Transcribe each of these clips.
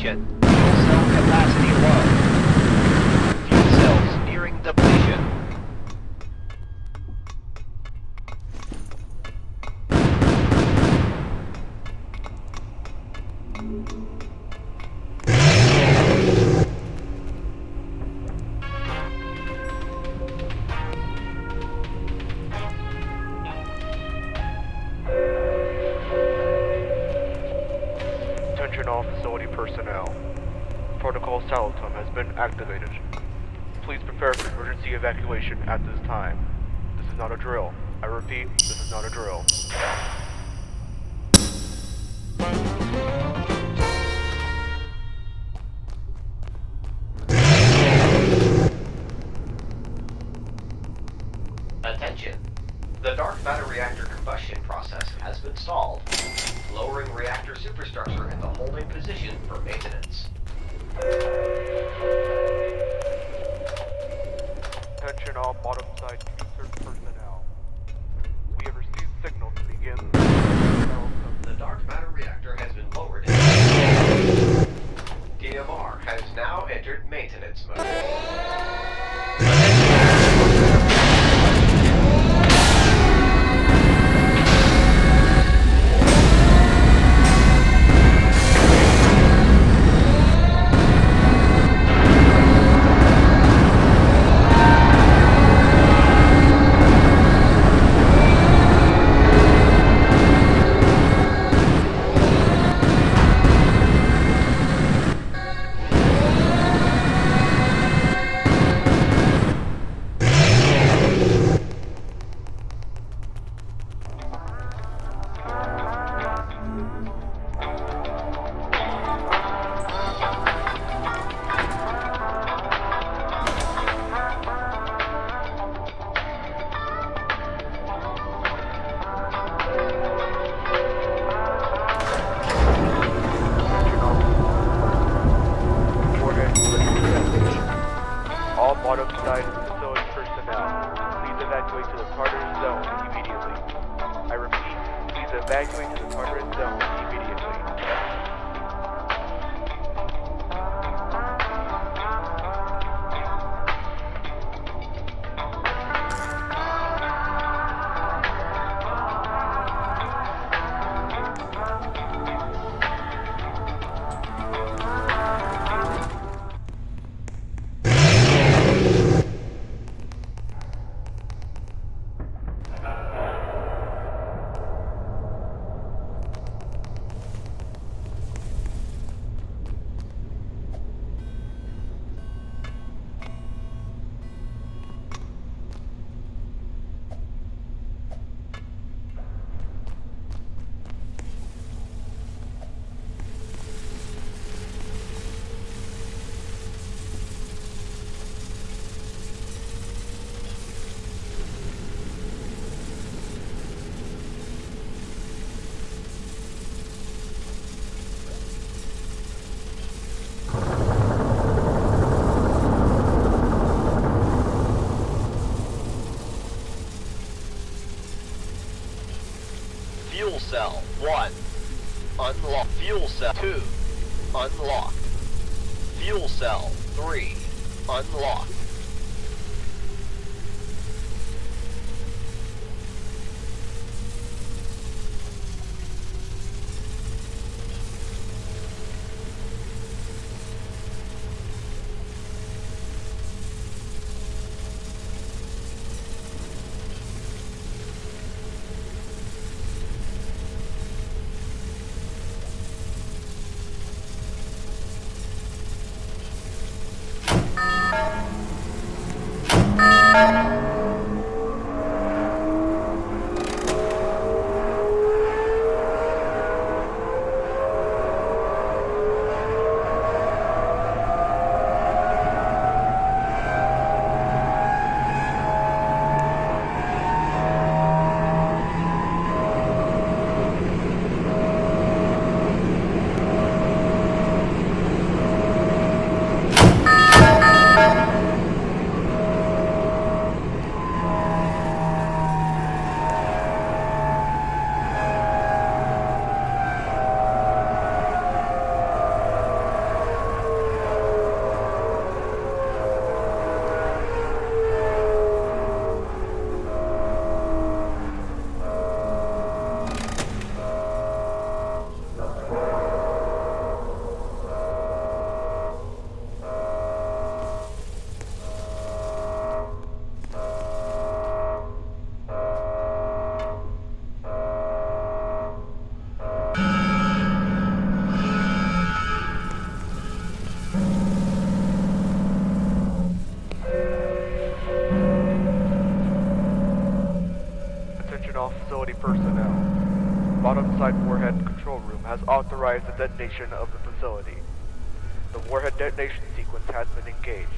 Attention! Fuel cell capacity low. Fuel cells nearing depletion. Attention all facility personnel. Protocol Salatum has been activated. Please prepare for emergency evacuation at this time. This is not a drill. I repeat, this is not a drill. Attention! The dark matter reactor combustion process has been stalled, lowering reactor superstructure in the holding position for maintenance. Attention all bottom side qserf personnel. We have received signal to begin The dark matter reactor has been lowered. DMR has now entered maintenance mode. All bottom side facility personnel, please evacuate to the Tartarus zone immediately. I repeat, please evacuate to the Tartarus zone immediately. Fuel cell 1. Unlock. Fuel cell 2. Unlocked. Fuel cell 3. Unlocked. personnel. Bottom side warhead control room has authorized the detonation of the facility. The warhead detonation sequence has been engaged.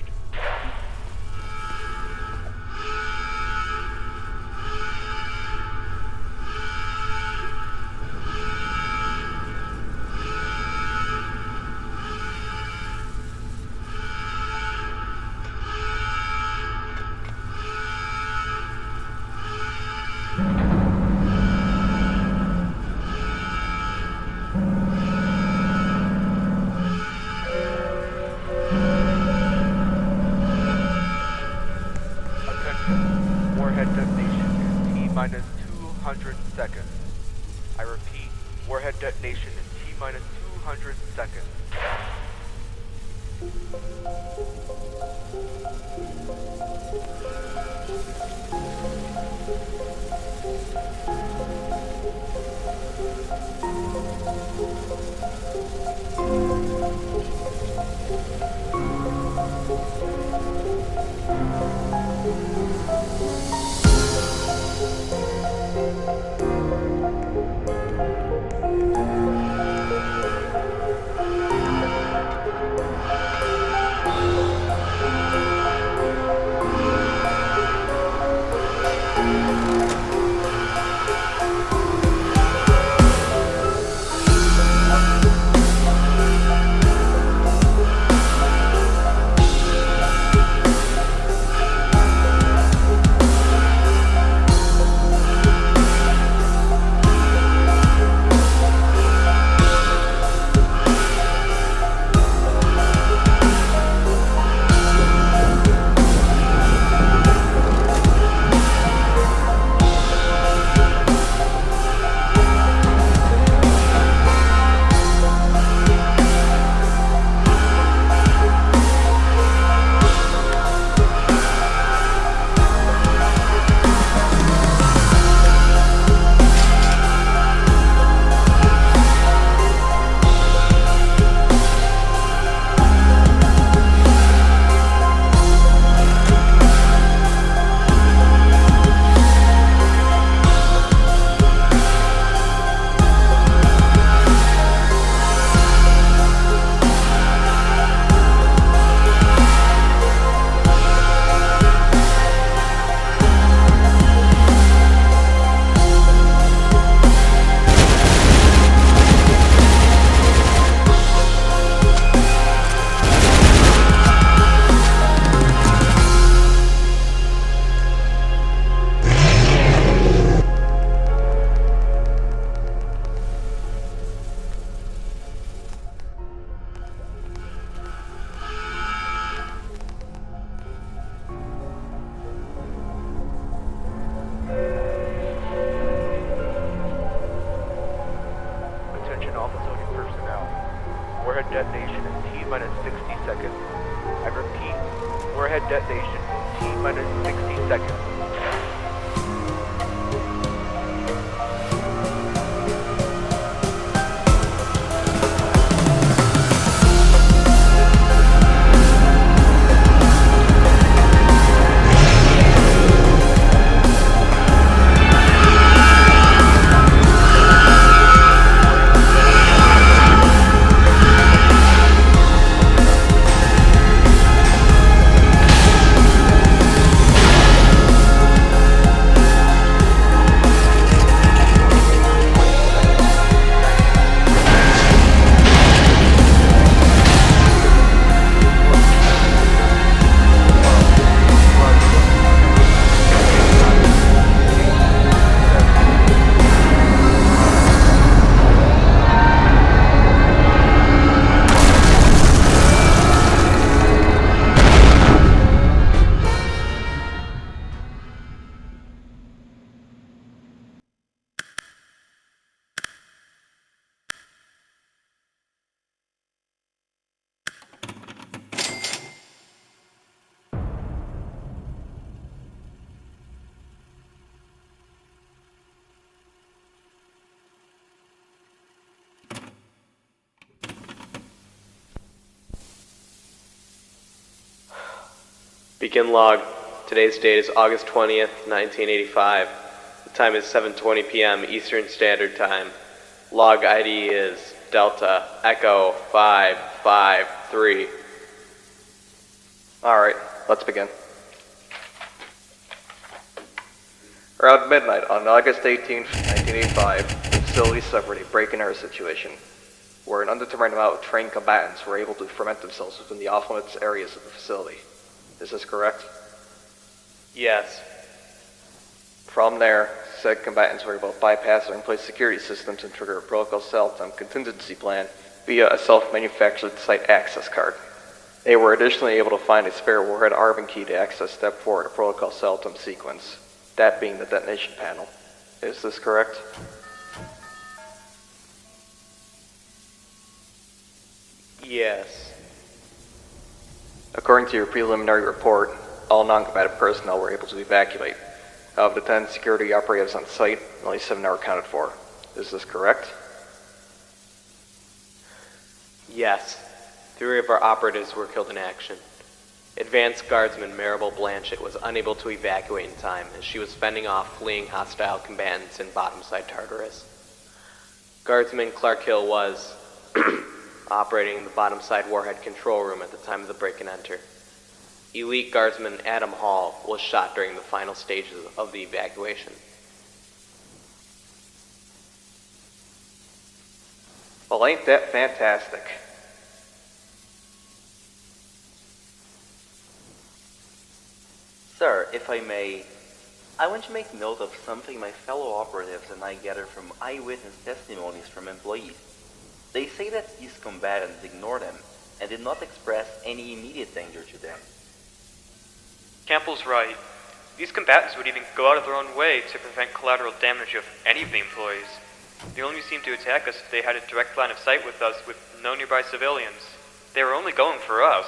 Attention, warhead detonation in T-minus 200 seconds. I repeat, warhead detonation in T-minus 200 seconds. Attention all facility personnel. Warhead detonation in T-minus 60 seconds. I repeat, warhead detonation in T-minus 60 seconds. Begin log. Today's date is August 20th, 1985. The time is 7:20 p.m. Eastern Standard Time. Log ID is Delta Echo 553. Alright, let's begin. Around midnight on August 18th, 1985, the facility suffered a break-and-enter situation, where an undetermined amount of trained combatants were able to ferment themselves within the off-limits areas of the facility. Is this correct? Yes. From there, said combatants were able to bypass or in-place security systems and trigger a protocol cell-time contingency plan via a self-manufactured site access card. They were additionally able to find a spare warhead Arbin key to access step 4 of the protocol cell-time sequence, that being the detonation panel. Is this correct? Yes. According to your preliminary report, all non-combatant personnel were able to evacuate. Of the 10 security operatives on site, only 7 are accounted for. Is this correct? Yes. 3 of our operatives were killed in action. Advanced Guardsman Maribel Blanchett was unable to evacuate in time as she was fending off fleeing hostile combatants in Bottomside Tartarus. Guardsman Clark Hill was operating the Bottomside Warhead control room at the time of the break and enter. Elite Guardsman Adam Hall was shot during the final stages of the evacuation. Well, ain't that fantastic? Sir, if I may, I want to make note of something my fellow operatives and I gathered from eyewitness testimonies from employees. They say that these combatants ignored them and did not express any immediate danger to them. Campbell's right. These combatants would even go out of their own way to prevent collateral damage of any of the employees. They only seemed to attack us if they had a direct line of sight with us with no nearby civilians. They were only going for us.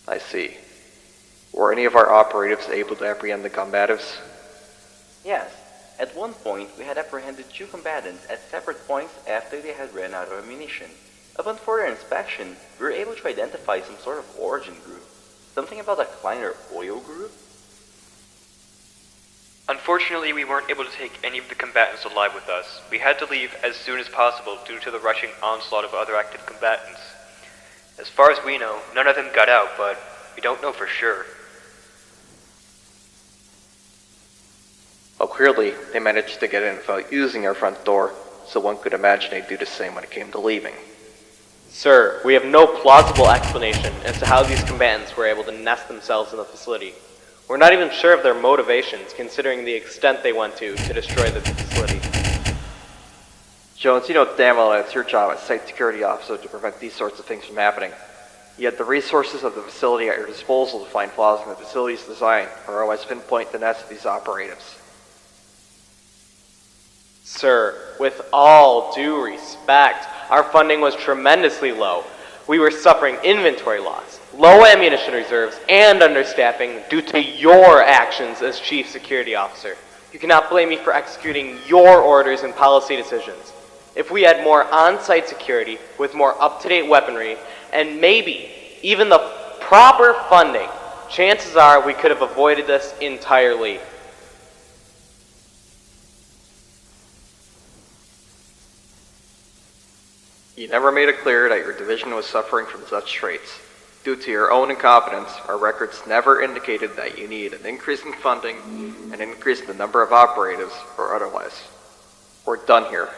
I see. Were any of our operatives able to apprehend the combatives? Yes, at one point we had apprehended 2 combatants at separate points after they had ran out of ammunition. Upon further inspection, we were able to identify some sort of origin group. Something about a Kleiner oil group? Unfortunately, we weren't able to take any of the combatants alive with us. We had to leave as soon as possible due to the rushing onslaught of other active combatants. As far as we know, none of them got out, but we don't know for sure. Well, clearly, they managed to get in without using our front door, so one could imagine they'd do the same when it came to leaving. Sir, we have no plausible explanation as to how these combatants were able to nest themselves in the facility. We're not even sure of their motivations, considering the extent they went to destroy the facility. Jones, you know damn well that it's your job as site security officer to prevent these sorts of things from happening. Yet the resources of the facility at your disposal to find flaws in the facility's design or otherwise pinpoint the nest of these operatives. Sir, with all due respect, our funding was tremendously low. We were suffering inventory loss, low ammunition reserves, and understaffing due to your actions as Chief Security Officer. You cannot blame me for executing your orders and policy decisions. If we had more on-site security with more up-to-date weaponry, and maybe even the proper funding, chances are we could have avoided this entirely. You never made it clear that your division was suffering from such traits. Due to your own incompetence, our records never indicated that you need an increase in funding, an increase in the number of operatives, or otherwise. We're done here.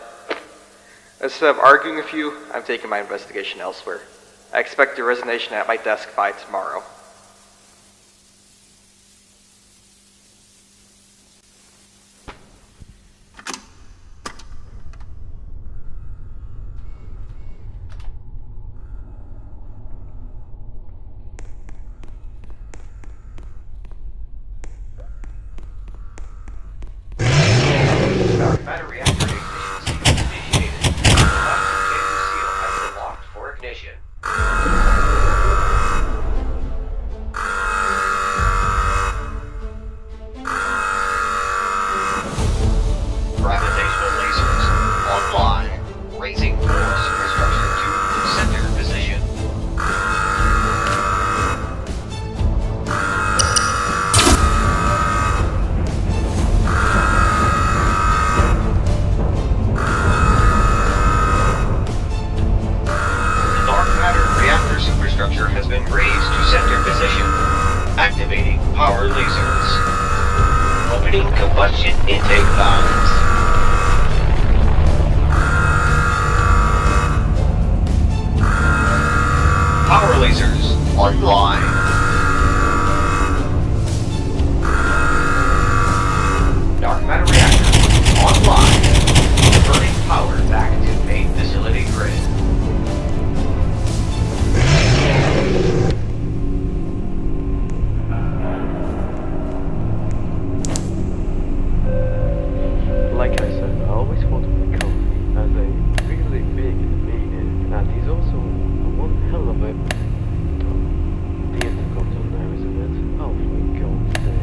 Instead of arguing with you, I'm taking my investigation elsewhere. I expect your resignation at my desk by tomorrow. Battery reactor ignition sequence initiated. The oxygen chamber seal has been locked for ignition. Tuning combustion intake valves. Power lasers online. Dark matter reactor online. Diverting power back to main facility grid. Like I said, I always thought of the company as a really big and mean, and he's also one hell of a... The intercom's on there, isn't it? Oh, for God's sake.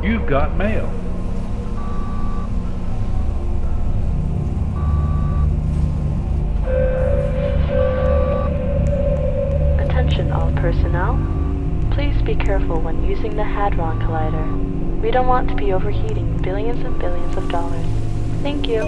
You've got mail. Attention all personnel. Please be careful when using the Hadron Collider. We don't want to be overheating billions and billions of dollars. Thank you.